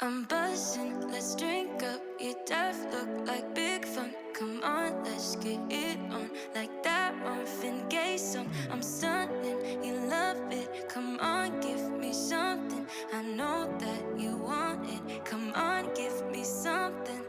I'm buzzing, let's drink up. Your death look like big fun. Come on, let's get it on. Like that Marvin Gaye song. I'm stunning, you love it. Come on, give me something. I know that you want it. Come on, give me something.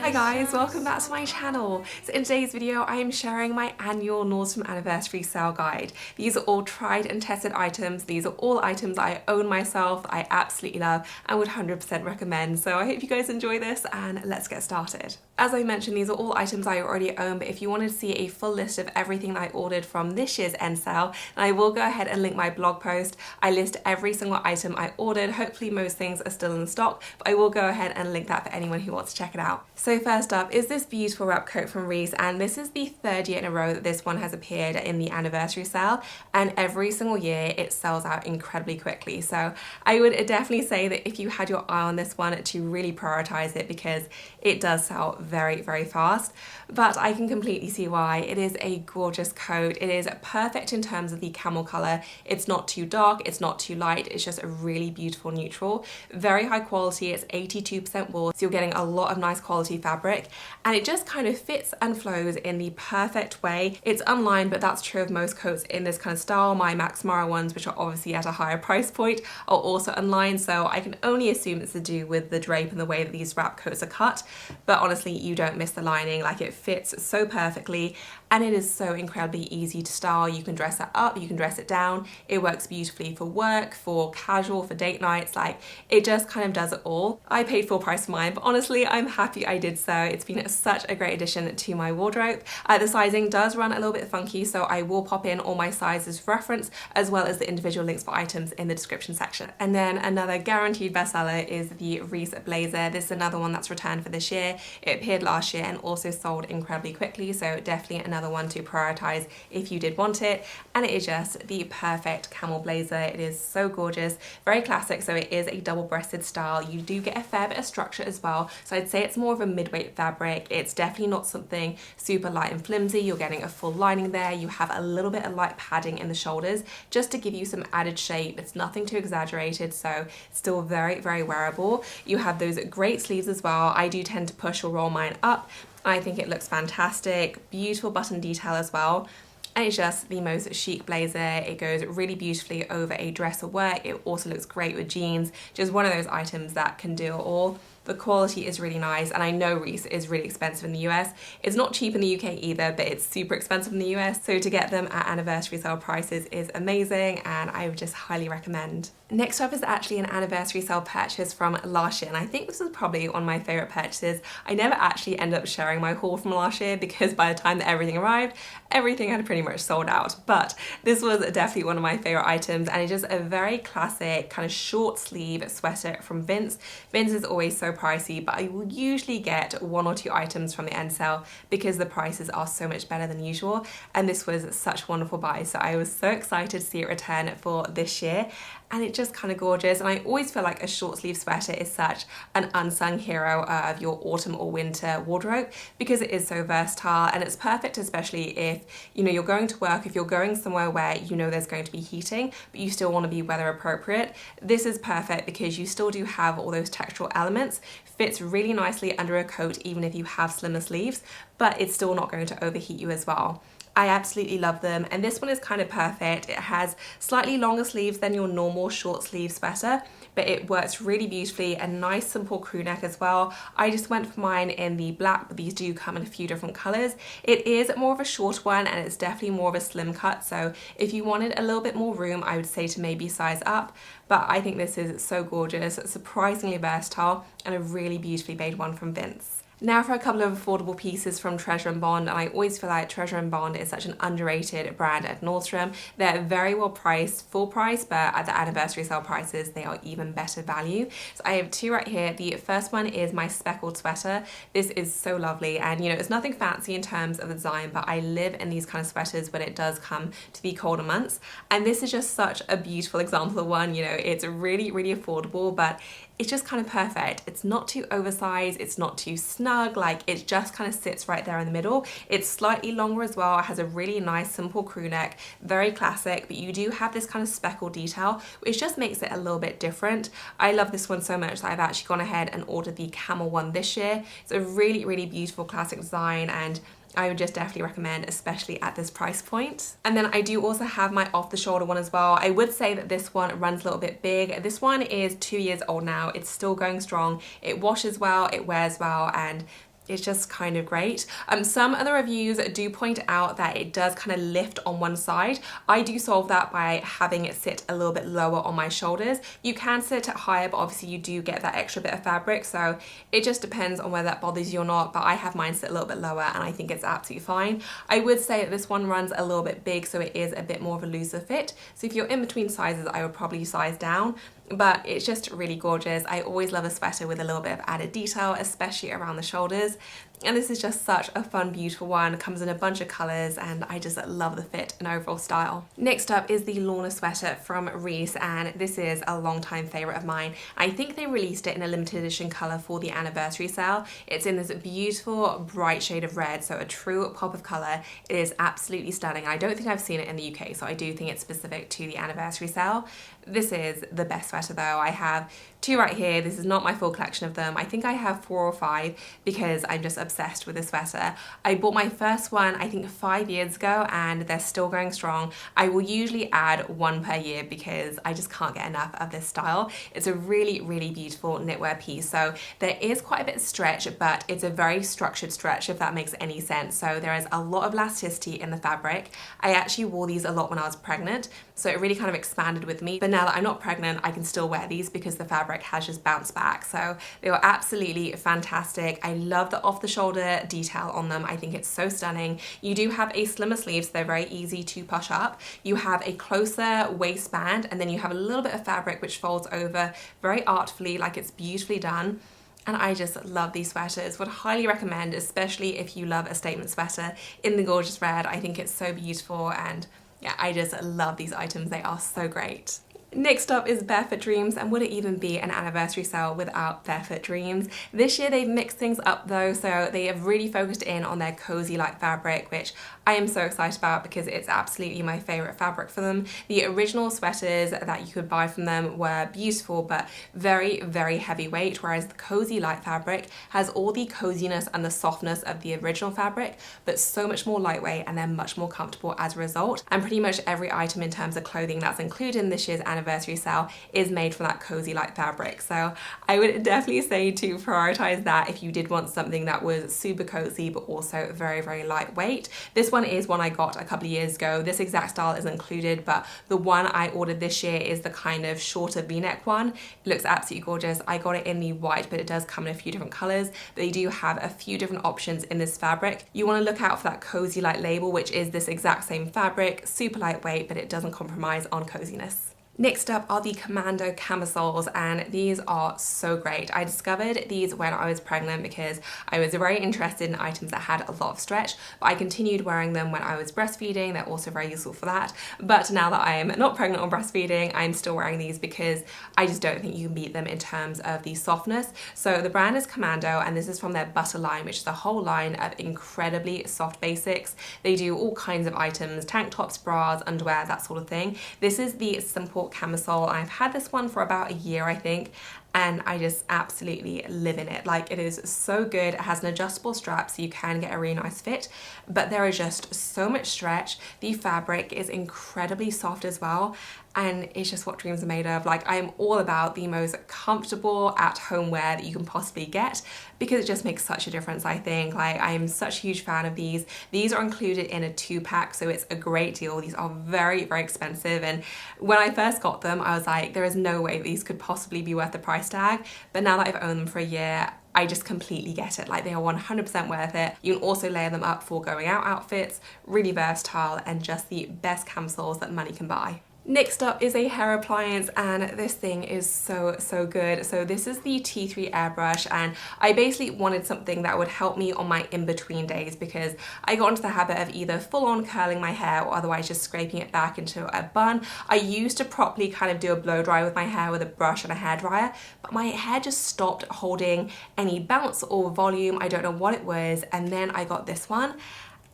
Hi guys, welcome back to my channel. So in today's video I am sharing my annual Nordstrom anniversary sale guide. These are all tried and tested items. These are all items I own myself, I absolutely love and would 100% recommend. So I hope you guys enjoy this and let's get started. As I mentioned, these are all items I already own, but if you want to see a full list of everything that I ordered from this year's end sale, then I will go ahead and link my blog post. I list every single item I ordered. Hopefully most things are still in stock, but I will go ahead and link that for anyone who wants to check it out. So first up is this beautiful wrap coat from Reiss, and this is the third year in a row that this one has appeared in the anniversary sale, and every single year it sells out incredibly quickly. So I would definitely say that if you had your eye on this one, to really prioritize it because it does sell very, very fast. But I can completely see why. It is a gorgeous coat. It is perfect in terms of the camel color. It's not too dark, it's not too light, it's just a really beautiful neutral. Very high quality, it's 82% wool, so you're getting a lot of nice quality fabric, and it just kind of fits and flows in the perfect way. It's unlined, but that's true of most coats in this kind of style. My Max Mara ones, which are obviously at a higher price point, are also unlined, so I can only assume it's to do with the drape and the way that these wrap coats are cut. But honestly, you don't miss the lining. Like, it fits so perfectly, and it is so incredibly easy to style. You can dress it up, you can dress it down. It works beautifully for work, for casual, for date nights. Like, it just kind of does it all. I paid full price for mine, but honestly, I'm happy I did so. It's been such a great addition to my wardrobe. The sizing does run a little bit funky, so I will pop in all my sizes for reference, as well as the individual links for items in the description section. And then another guaranteed bestseller is the Reiss blazer. This is another one that's returned for this year. It appeared last year and also sold incredibly quickly, so definitely another one to prioritize if you did want it. And it is just the perfect camel blazer. It is so gorgeous, very classic, so it is a double-breasted style. You do get a fair bit of structure as well, so I'd say it's more of a mid-weight fabric. It's definitely not something super light and flimsy. You're getting a full lining there. You have a little bit of light padding in the shoulders just to give you some added shape. It's nothing too exaggerated, so still very, very wearable. You have those great sleeves as well. I do tend to push or roll mine up. I think it looks fantastic. Beautiful button detail as well. And it's just the most chic blazer. It goes really beautifully over a dress or work. It also looks great with jeans. Just one of those items that can do it all. The quality is really nice, and I know Reiss is really expensive in the US. It's not cheap in the UK either, but it's super expensive in the US, so to get them at anniversary sale prices is amazing, and I would just highly recommend. Next up is actually an anniversary sale purchase from last year, and I think this was probably one of my favorite purchases. I never actually end up sharing my haul from last year because by the time that everything arrived, everything had pretty much sold out. But this was definitely one of my favorite items, and it's just a very classic kind of short sleeve sweater from Vince. Vince is always so pricey, but I will usually get one or two items from the end sale because the prices are so much better than usual, and this was such a wonderful buy, so I was so excited to see it return for this year. And it's just kind of gorgeous, and I always feel like a short sleeve sweater is such an unsung hero of your autumn or winter wardrobe because it is so versatile, and it's perfect especially if you're going to work, if you're going somewhere where there's going to be heating but you still want to be weather appropriate. This is perfect because you still do have all those textural elements. Fits really nicely under a coat even if you have slimmer sleeves, but it's still not going to overheat you as well. I absolutely love them, and this one is kind of perfect. It has slightly longer sleeves than your normal short sleeve sweater, but it works really beautifully. A nice simple crew neck as well. I just went for mine in the black, but these do come in a few different colors. It is more of a short one, and it's definitely more of a slim cut, so if you wanted a little bit more room, I would say to maybe size up. But I think this is so gorgeous, surprisingly versatile, and a really beautifully made one from Vince. Now for a couple of affordable pieces from Treasure & Bond, and I always feel like Treasure & Bond is such an underrated brand at Nordstrom. They're very well priced, full price, but at the anniversary sale prices, they are even better value. So I have two right here. The first one is my speckled sweater. This is so lovely, and it's nothing fancy in terms of the design, but I live in these kind of sweaters when it does come to the colder months, and this is just such a beautiful example of one. It's really, really affordable, but it's just kind of perfect. It's not too oversized, it's not too snug, like it just kind of sits right there in the middle. It's slightly longer as well. It has a really nice simple crew neck, very classic, but you do have this kind of speckle detail, which just makes it a little bit different. I love this one so much that I've actually gone ahead and ordered the camel one this year. It's a really, really beautiful classic design, and I would just definitely recommend, especially at this price point. And then I do also have my off the shoulder one as well. I would say that this one runs a little bit big. This one is 2 years old now. It's still going strong. It washes well, it wears well, and it's just kind of great. Some other reviews do point out that it does kind of lift on one side. I do solve that by having it sit a little bit lower on my shoulders. You can sit it higher, but obviously you do get that extra bit of fabric, so it just depends on whether that bothers you or not, but I have mine sit a little bit lower and I think it's absolutely fine. I would say that this one runs a little bit big, so it is a bit more of a looser fit. So if you're in between sizes, I would probably size down, but it's just really gorgeous. I always love a sweater with a little bit of added detail, especially around the shoulders. And this is just such a fun, beautiful one. It comes in a bunch of colors and I just love the fit and overall style. Next up is the Lorna sweater from Reiss, and this is a long-time favorite of mine. I think they released it in a limited edition color for the anniversary sale. It's in this beautiful bright shade of red, so a true pop of color. It is absolutely stunning. I don't think I've seen it in the UK, so I do think it's specific to the anniversary sale. This is the best sweater though. I have two right here. This is not my full collection of them. I think I have 4 or 5 because I'm just obsessed with this sweater. I bought my first one I think 5 years ago and they're still going strong. I will usually add one per year because I just can't get enough of this style. It's a really, really beautiful knitwear piece. So there is quite a bit of stretch, but it's a very structured stretch, if that makes any sense. So there is a lot of elasticity in the fabric. I actually wore these a lot when I was pregnant, so it really kind of expanded with me. But now that I'm not pregnant, I can still wear these because the fabric has just bounced back. So they were absolutely fantastic. I love the off the shoulder detail on them. I think it's so stunning. You do have a slimmer sleeve, so they're very easy to push up. You have a closer waistband, and then you have a little bit of fabric which folds over very artfully, like it's beautifully done. And I just love these sweaters. Would highly recommend, especially if you love a statement sweater in the gorgeous red. I think it's so beautiful, and yeah, I just love these items. They are so great. Next up is Barefoot Dreams, and would it even be an anniversary sale without Barefoot Dreams? This year they've mixed things up though, so they have really focused in on their cozy like fabric, which I am so excited about because it's absolutely my favorite fabric for them. The original sweaters that you could buy from them were beautiful but very, very heavyweight, whereas the cozy light fabric has all the coziness and the softness of the original fabric, but so much more lightweight, and they're much more comfortable as a result. And pretty much every item in terms of clothing that's included in this year's anniversary sale is made from that cozy light fabric. So I would definitely say to prioritize that if you did want something that was super cozy but also very, very lightweight. This one is one I got a couple of years ago. This exact style is included, but the one I ordered this year is the kind of shorter v-neck one. It looks absolutely gorgeous. I got it in the white, but it does come in a few different colors. They do have a few different options in this fabric. You want to look out for that cozy light label, which is this exact same fabric, super lightweight, but it doesn't compromise on coziness. Next up are the Commando camisoles, and these are so great. I discovered these when I was pregnant because I was very interested in items that had a lot of stretch, but I continued wearing them when I was breastfeeding. They're also very useful for that. But now that I am not pregnant or breastfeeding, I'm still wearing these because I just don't think you can beat them in terms of the softness. So the brand is Commando, and this is from their Butter line, which is a whole line of incredibly soft basics. They do all kinds of items, tank tops, bras, underwear, that sort of thing. This is the simple camisole. I've had this one for about a year, I think, and I just absolutely live in it. Like, it is so good. It has an adjustable strap so you can get a really nice fit, but there is just so much stretch. The fabric is incredibly soft as well, and it's just what dreams are made of. Like, I am all about the most comfortable at-home wear that you can possibly get because it just makes such a difference, I think. Like, I am such a huge fan of these. These are included in a 2-pack, so it's a great deal. These are very, very expensive, and when I first got them, I was like, there is no way these could possibly be worth the price tag. But now that I've owned them for a year, I just completely get it. Like, they are 100% worth it. You can also layer them up for going out outfits, really versatile, and just the best camisoles that money can buy. Next up is a hair appliance, and this thing is so good. So this is the T3 airbrush, and I basically wanted something that would help me on my in-between days because I got into the habit of either full-on curling my hair or otherwise just scraping it back into a bun. I used to properly kind of do a blow dry with my hair with a brush and a hairdryer, but my hair just stopped holding any bounce or volume. I don't know what it was, and then I got this one.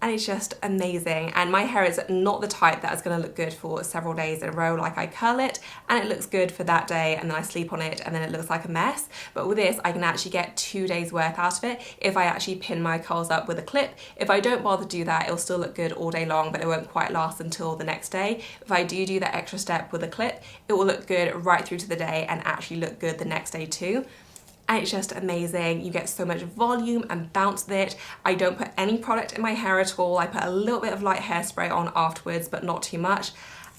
And it's just amazing, and my hair is not the type that is going to look good for several days in a row. Like, I curl it and it looks good for that day, and then I sleep on it and then it looks like a mess. But with this, I can actually get 2 days worth out of it if I actually pin my curls up with a clip. If I don't bother to do that, it'll still look good all day long, but it won't quite last until the next day. If I do that extra step with a clip, it will look good right through to the day and actually look good the next day too. And it's just amazing. You get so much volume and bounce with it. I don't put any product in my hair at all. I put a little bit of light hairspray on afterwards, but not too much.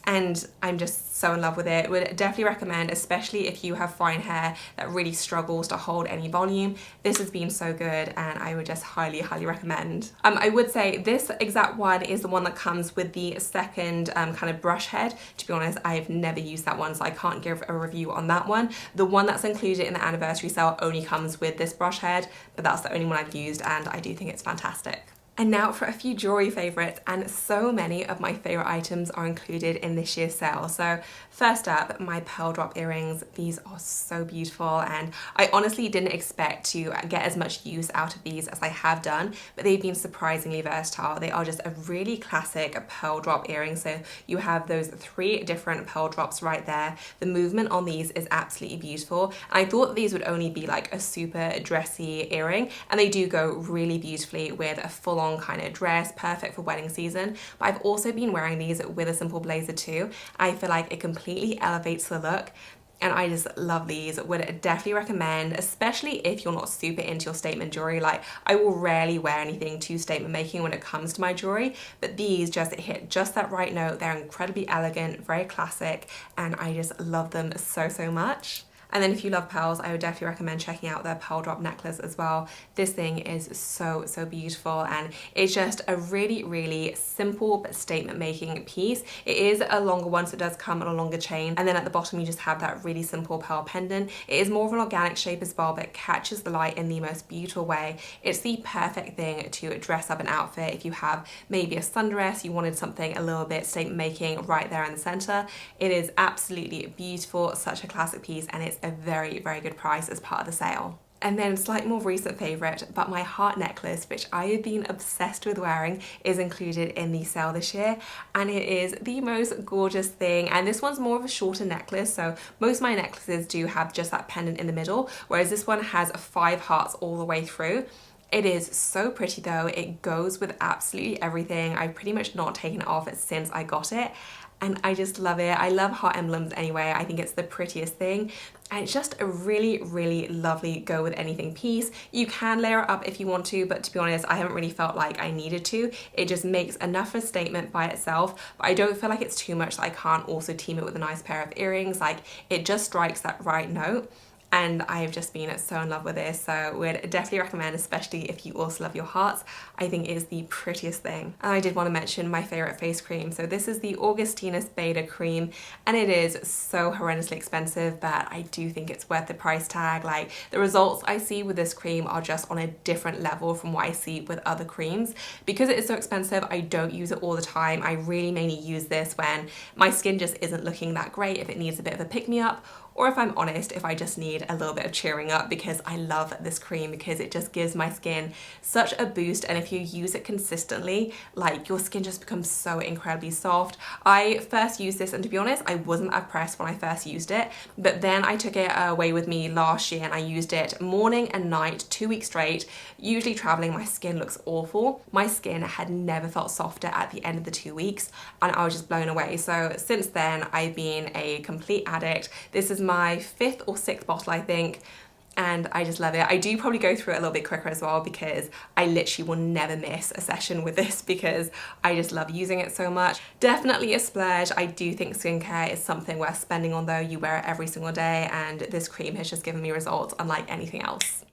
And I'm just so in love with it. Would definitely recommend, especially if you have fine hair that really struggles to hold any volume. This has been so good, and I would just highly recommend. I would say this exact one is the one that comes with the second kind of brush head. To be honest, I've never used that one, so I can't give a review on that one. The one that's included in the anniversary sale only comes with this brush head, but that's the only one I've used, and I do think it's fantastic. And now for a few jewelry favourites, and so many of my favourite items are included in this year's sale. So first up, my pearl drop earrings. These are so beautiful, and I honestly didn't expect to get as much use out of these as I have done, but they've been surprisingly versatile. They are just a really classic pearl drop earring. So you have those 3 different pearl drops right there. The movement on these is absolutely beautiful. And I thought these would only be like a super dressy earring, and they do go really beautifully with a full-on kind of dress, perfect for wedding season. But I've also been wearing these with a simple blazer too. I feel like it completely elevates the look, and I just love these. Would definitely recommend, especially if you're not super into your statement jewelry. Like, I will rarely wear anything too statement making when it comes to my jewelry, but these just hit just that right note. They're incredibly elegant, very classic, and I just love them so much. And then if you love pearls, I would definitely recommend checking out their pearl drop necklace as well. This thing is so beautiful, and it's just a really simple but statement making piece. It is a longer one, so it does come on a longer chain, and then at the bottom you just have that really simple pearl pendant. It is more of an organic shape as well, but it catches the light in the most beautiful way. It's the perfect thing to dress up an outfit if you have maybe a sundress, you wanted something a little bit statement making right there in the center. It is absolutely beautiful, such a classic piece, and it's a very good price as part of the sale. And then slightly more recent favourite, but my heart necklace, which I have been obsessed with wearing, is included in the sale this year, and it is the most gorgeous thing. And this one's more of a shorter necklace, so most of my necklaces do have just that pendant in the middle, whereas this one has 5 hearts all the way through. It is so pretty though. It goes with absolutely everything. I've pretty much not taken it off since I got it, and I just love it. I love heart emblems anyway. I think it's the prettiest thing, and it's just a really lovely go with anything piece. You can layer it up if you want to, but to be honest, I haven't really felt like I needed to. It just makes enough of a statement by itself, but I don't feel like it's too much that I can't also team it with a nice pair of earrings. Like, it just strikes that right note. And I've just been so in love with this, so would definitely recommend, especially if you also love your hearts. I think it is the prettiest thing. And I did want to mention my favourite face cream. So this is the Augustinus Beta cream, and it is so horrendously expensive, but I do think it's worth the price tag. Like, the results I see with this cream are just on a different level from what I see with other creams. Because it is so expensive, I don't use it all the time. I really mainly use this when my skin just isn't looking that great, if it needs a bit of a pick-me-up, or if I'm honest, if I just need a little bit of cheering up, because I love this cream because it just gives my skin such a boost. And if you use it consistently, like, your skin just becomes so incredibly soft. I first used this, and to be honest, I wasn't impressed when I first used it, but then I took it away with me last year and I used it morning and night, 2 weeks straight. Usually traveling, my skin looks awful. My skin had never felt softer at the end of the 2 weeks, and I was just blown away. So since then, I've been a complete addict. This is my 5th or 6th bottle, I think, and I just love it. I do probably go through it a little bit quicker as well, because I literally will never miss a session with this because I just love using it so much. Definitely a splurge. I do think skincare is something worth spending on though. You wear it every single day, and this cream has just given me results unlike anything else.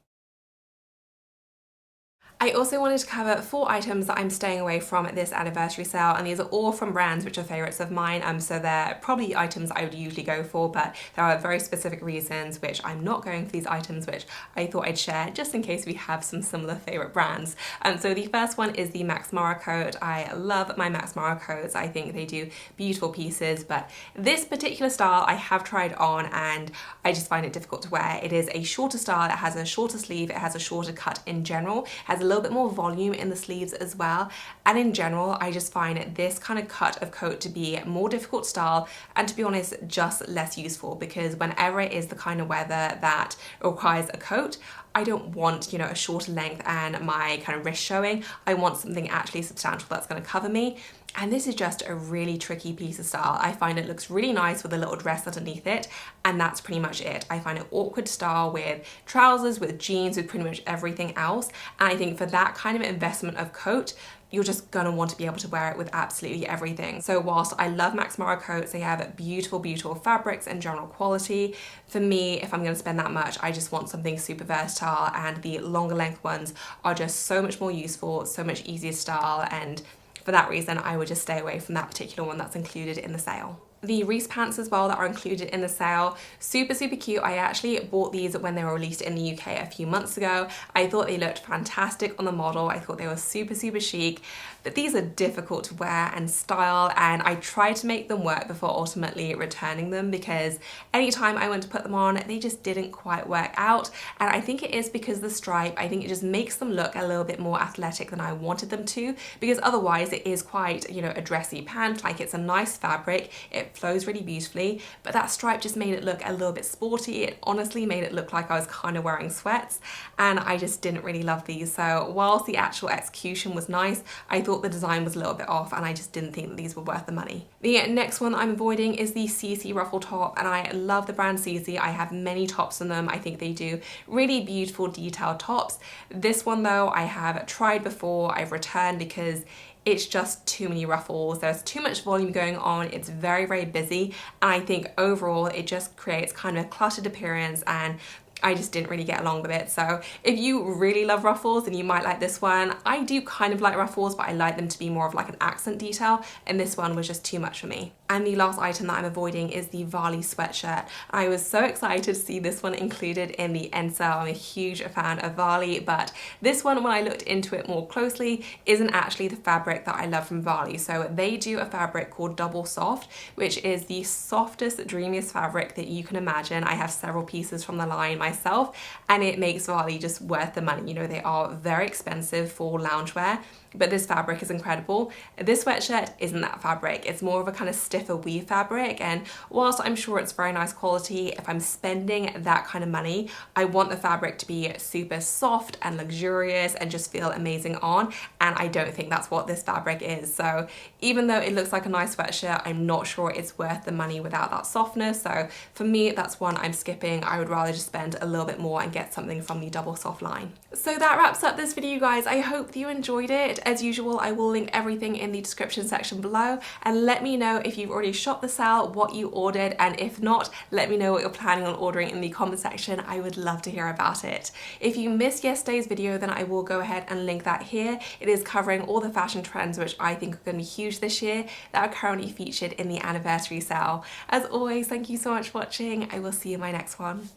I also wanted to cover 4 items that I'm staying away from at this anniversary sale, and these are all from brands which are favourites of mine, so they're probably items I would usually go for, but there are very specific reasons which I'm not going for these items, which I thought I'd share just in case we have some similar favourite brands. So the first one is the Max Mara coat. I love my Max Mara coats. I think they do beautiful pieces, but this particular style I have tried on and I just find it difficult to wear. It is a shorter style, it has a shorter sleeve, it has a shorter cut in general, it has a little bit more volume in the sleeves as well, and in general I just find this kind of cut of coat to be more difficult style and, to be honest, just less useful, because whenever it is the kind of weather that requires a coat, I don't want, a shorter length and my kind of wrist showing. I want something actually substantial that's going to cover me. And this is just a really tricky piece of style. I find it looks really nice with a little dress underneath it, and that's pretty much it. I find it awkward to style with trousers, with jeans, with pretty much everything else. And I think for that kind of investment of coat, you're just gonna want to be able to wear it with absolutely everything. So whilst I love Max Mara coats, they have beautiful, beautiful fabrics and general quality, for me, if I'm gonna spend that much, I just want something super versatile, and the longer length ones are just so much more useful, so much easier to style, and for that reason, I would just stay away from that particular one that's included in the sale. The Reese pants as well that are included in the sale, super, super cute. I actually bought these when they were released in the UK a few months ago. I thought they looked fantastic on the model. I thought they were super, super chic, but these are difficult to wear and style, and I tried to make them work before ultimately returning them, because anytime I went to put them on, they just didn't quite work out. And I think it is because the stripe, I think it just makes them look a little bit more athletic than I wanted them to, because otherwise it is quite, a dressy pant. Like, it's a nice fabric, it flows really beautifully, but that stripe just made it look a little bit sporty. It honestly made it look like I was kind of wearing sweats, and I just didn't really love these. So whilst the actual execution was nice, I thought the design was a little bit off, and I just didn't think that these were worth the money. The next one I'm avoiding is the CC ruffle top, and I love the brand CC. I have many tops on them. I think they do really beautiful detailed tops. This one though, I have tried before, I've returned because it's just too many ruffles. There's too much volume going on. It's very, very busy. And I think overall it just creates kind of a cluttered appearance, and I just didn't really get along with it. So if you really love ruffles, then you might like this one. I do kind of like ruffles, but I like them to be more of like an accent detail, and this one was just too much for me. And the last item that I'm avoiding is the Varley sweatshirt. I was so excited to see this one included in the end sale. I'm a huge fan of Varley, but this one, when I looked into it more closely, isn't actually the fabric that I love from Varley. So they do a fabric called Double Soft, which is the softest, dreamiest fabric that you can imagine. I have several pieces from the line myself, and it makes Varley just worth the money. They are very expensive for loungewear, but this fabric is incredible. This sweatshirt isn't that fabric. It's more of a kind of stiffer weave fabric, and whilst I'm sure it's very nice quality, if I'm spending that kind of money, I want the fabric to be super soft and luxurious and just feel amazing on, and I don't think that's what this fabric is. So even though it looks like a nice sweatshirt, I'm not sure it's worth the money without that softness. So for me, that's one I'm skipping. I would rather just spend a little bit more and get something from the Double Soft line. So that wraps up this video, guys. I hope you enjoyed it. As usual, I will link everything in the description section below, and let me know if you've already shopped the sale, what you ordered, and if not, let me know what you're planning on ordering in the comment section. I would love to hear about it. If you missed yesterday's video, then I will go ahead and link that here. It is covering all the fashion trends which I think are going to be huge this year that are currently featured in the anniversary sale. As always, thank you so much for watching. I will see you in my next one.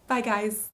Bye, guys.